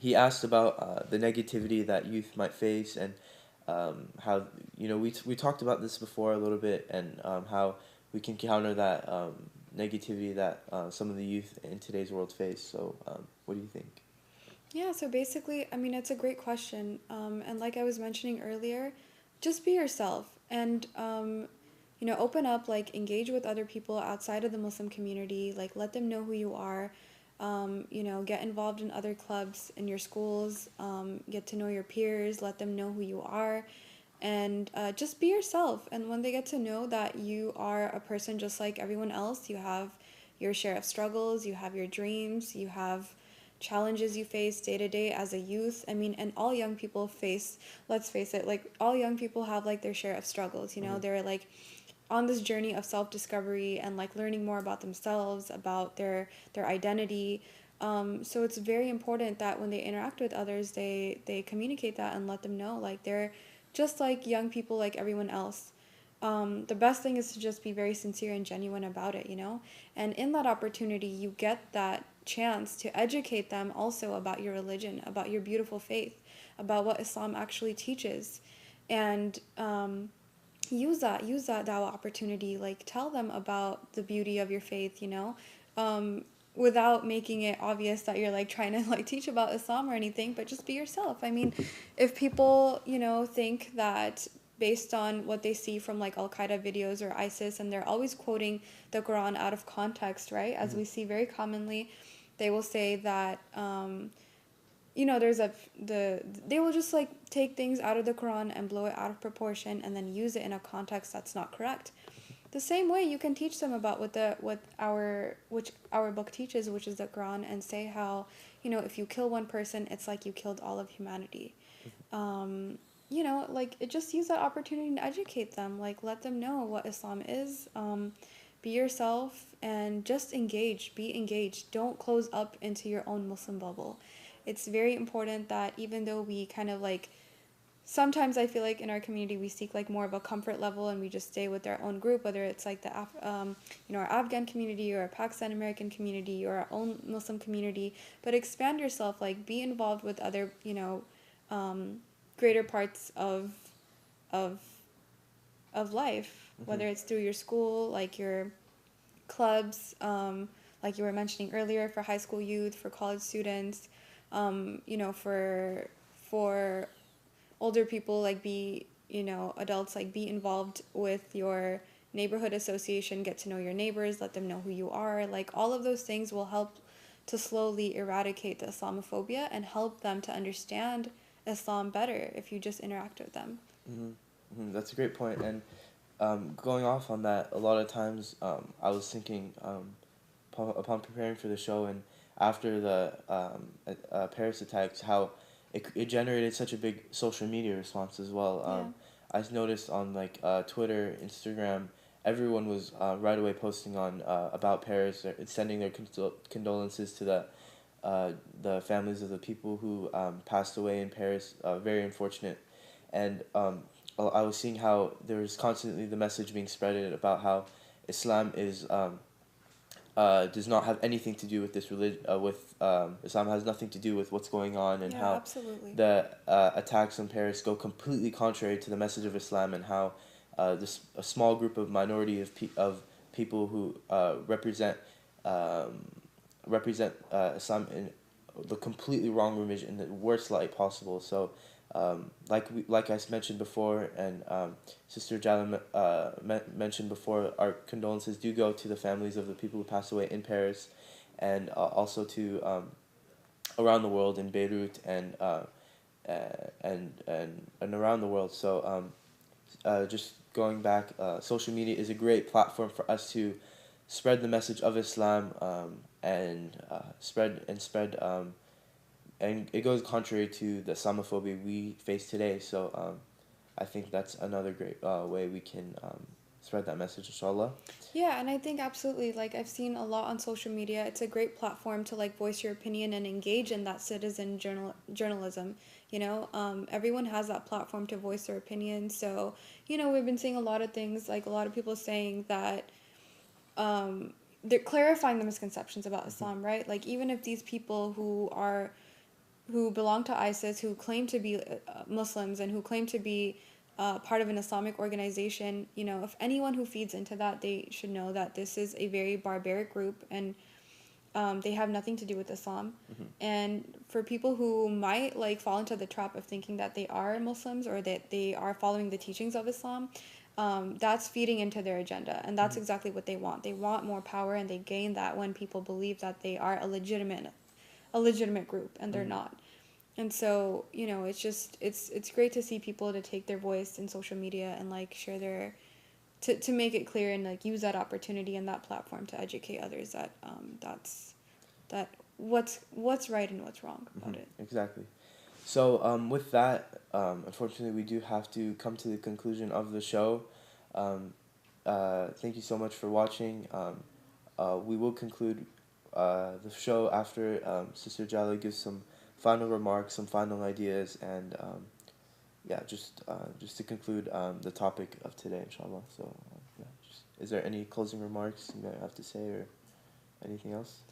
He asked about the negativity that youth might face, and how we talked about this before a little bit, and how we can counter that negativity that some of the youth in today's world face. So what do you think? Yeah, so basically, I mean, it's a great question. And like I was mentioning earlier, just be yourself and, open up, like engage with other people outside of the Muslim community, like let them know who you are, get involved in other clubs in your schools, get to know your peers, let them know who you are. And just be yourself. And when they get to know that you are a person just like everyone else, you have your share of struggles, you have your dreams, you have challenges you face day to day as a youth. I mean, and all young people face, let's face it, like all young people have like their share of struggles, they're like on this journey of self-discovery and like learning more about themselves, about their identity. So it's very important that when they interact with others, they communicate that and let them know like they're just like young people like everyone else. The best thing is to just be very sincere and genuine about it, And in that opportunity, you get that chance to educate them also about your religion, about your beautiful faith, about what Islam actually teaches. And use that dawah opportunity, like tell them about the beauty of your faith, without making it obvious that you're like trying to like teach about Islam or anything, but just be yourself. I mean, if people, think that based on what they see from like Al-Qaeda videos or ISIS, and they're always quoting the Quran out of context, right? As we see very commonly, they will say that, they will just like take things out of the Quran and blow it out of proportion and then use it in a context that's not correct. The same way you can teach them about what our book teaches, which is the Quran, and say how, if you kill one person, it's like you killed all of humanity. Just use that opportunity to educate them, like let them know what Islam is. Be yourself and just be engaged. Don't close up into your own Muslim bubble. It's very important that even though we kind of like, sometimes I feel like in our community we seek like more of a comfort level and we just stay with our own group, whether it's like our Afghan community or a Pakistan American community or our own Muslim community, but expand yourself, like be involved with other, greater parts of life, whether it's through your school, like your clubs, like you were mentioning earlier, for high school youth, for college students, for older people, like adults, like be involved with your neighborhood association, get to know your neighbors, let them know who you are. Like all of those things will help to slowly eradicate the Islamophobia and help them to understand Islam better if you just interact with them. That's a great point. And going off on that, a lot of times I was thinking upon preparing for the show and after the Paris attacks, how it generated such a big social media response as well. I noticed on like Twitter, Instagram, everyone was right away posting on about Paris, sending their condolences to the the families of the people who passed away in Paris. Very unfortunate. And I was seeing how there was constantly the message being spreaded about how Islam is does not have anything to do with this religion. Islam has nothing to do with what's going on, and how absolutely. the attacks on Paris go completely contrary to the message of Islam, and how a small group of minority of people who represent Islam in the completely wrong image in the worst light possible. So, like I mentioned before, and Sister Jala mentioned before, our condolences do go to the families of the people who passed away in Paris, and also to around the world in Beirut and around the world. So, just going back, social media is a great platform for us to spread the message of Islam, and it goes contrary to the Islamophobia we face today. So I think that's another great way we can spread that message, inshallah. Yeah, and I think absolutely, like, I've seen a lot on social media. It's a great platform to, like, voice your opinion and engage in that citizen journalism, you know. Everyone has that platform to voice their opinion. So, you know, we've been seeing a lot of things, like a lot of people saying that they're clarifying the misconceptions about Islam, right? Like, even if these people who belong to ISIS, who claim to be Muslims and who claim to be part of an Islamic organization, you know, if anyone who feeds into that, they should know that this is a very barbaric group, and they have nothing to do with Islam. And for people who might, like, fall into the trap of thinking that they are Muslims or that they are following the teachings of Islam, that's feeding into their agenda, and that's exactly what they want. They want more power, and they gain that when people believe that they are a legitimate group, and they're not. And so, you know, it's great to see people to take their voice in social media and, like, share their to make it clear and, like, use that opportunity and that platform to educate others that what's right and what's wrong about it. Exactly. So with that, unfortunately, we do have to come to the conclusion of the show. Thank you so much for watching. We will conclude the show after Sister Jala gives some final remarks, some final ideas, and just to conclude the topic of today, inshallah. So, is there any closing remarks you might have to say, or anything else?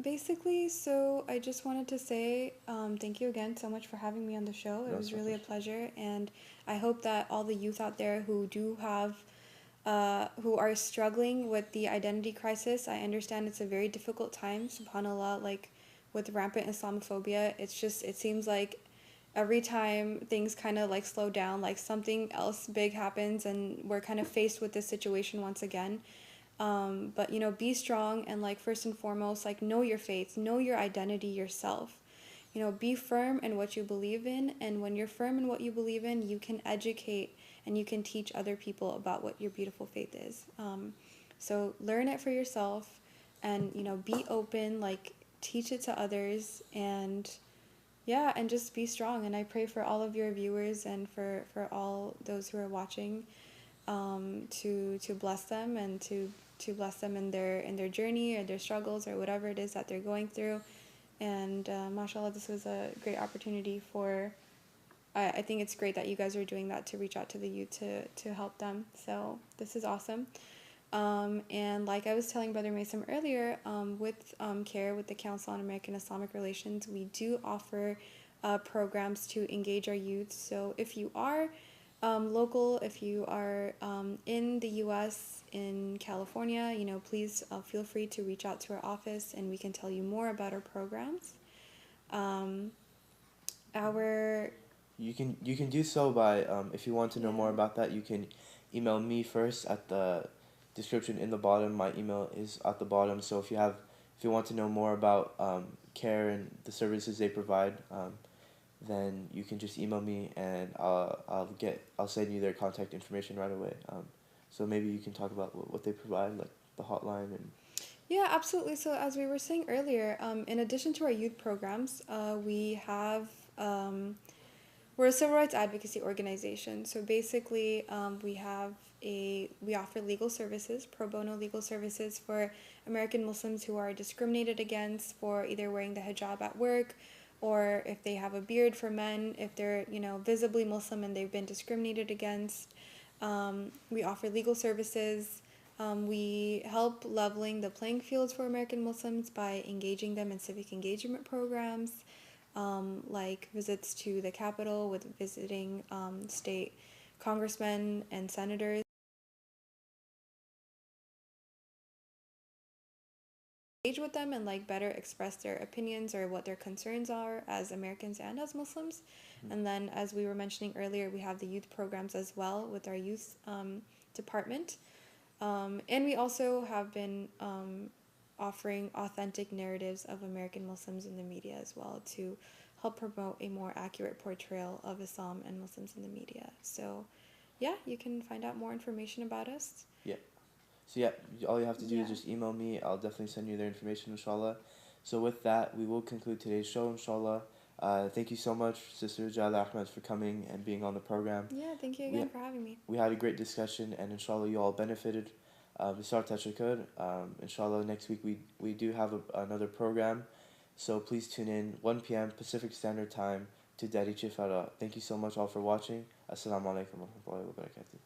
Basically, so I just wanted to say thank you again so much for having me on the show. It was really a pleasure, and I hope that all the youth out there who do have who are struggling with the identity crisis, I understand it's a very difficult time, subhanAllah, like, with rampant Islamophobia. It seems like every time things kind of, like, slow down, like, something else big happens and we're kind of faced with this situation once again. But, you know, be strong, and, like, first and foremost, like, know your faith, know your identity yourself. You know, be firm in what you believe in, and when you're firm in what you believe in, you can educate and you can teach other people about what your beautiful faith is. So learn it for yourself, and, you know, be open, like, teach it to others, and and just be strong. And I pray for all of your viewers and for all those who are watching, to bless them, and to bless them in their journey or their struggles or whatever it is that they're going through. And mashallah, this was a great opportunity for, I think it's great that you guys are doing that, to reach out to the youth to help them. So this is awesome. And like I was telling Brother Mason earlier, with CAIR, with the Council on American Islamic Relations, we do offer programs to engage our youth. So if you are local, if you are in the U.S., in California, you know, please feel free to reach out to our office, and we can tell you more about our programs. You can do so by if you want to know more about that, you can email me first at the description in the bottom. My email is at the bottom. So if you want to know more about CAIR and the services they provide, then you can just email me, and I'll send you their contact information right away. So maybe you can talk about what they provide, like the hotline and. Yeah, absolutely. So as we were saying earlier, in addition to our youth programs, we're We're a civil rights advocacy organization. So basically, we offer legal services, pro bono legal services for American Muslims who are discriminated against for either wearing the hijab at work, or if they have a beard for men, if they're visibly Muslim and they've been discriminated against. We offer legal services. We help leveling the playing fields for American Muslims by engaging them in civic engagement programs, like visits to the Capitol with visiting state congressmen and senators. Engage with them and better express their opinions or what their concerns are as Americans and as Muslims. And then, as we were mentioning earlier, we have the youth programs as well with our youth department. And we also have been offering authentic narratives of American Muslims in the media as well to help promote a more accurate portrayal of Islam and Muslims in the media. So, yeah, you can find out more information about us. Yeah. So yeah, all you have to do is just email me. I'll definitely send you their information, inshallah. So with that, we will conclude today's show, inshallah. Thank you so much, Sister Ojaala Ahmad, for coming and being on the program. Yeah, thank you again for having me. We had a great discussion, and inshallah you all benefited. Bisar Tashakkur. Inshallah next week we do have another program. So please tune in 1 p.m. Pacific Standard Time to Dari Chifara. Thank you so much all for watching. Assalamu alaikum wa rahmatullahi wa barakatuh.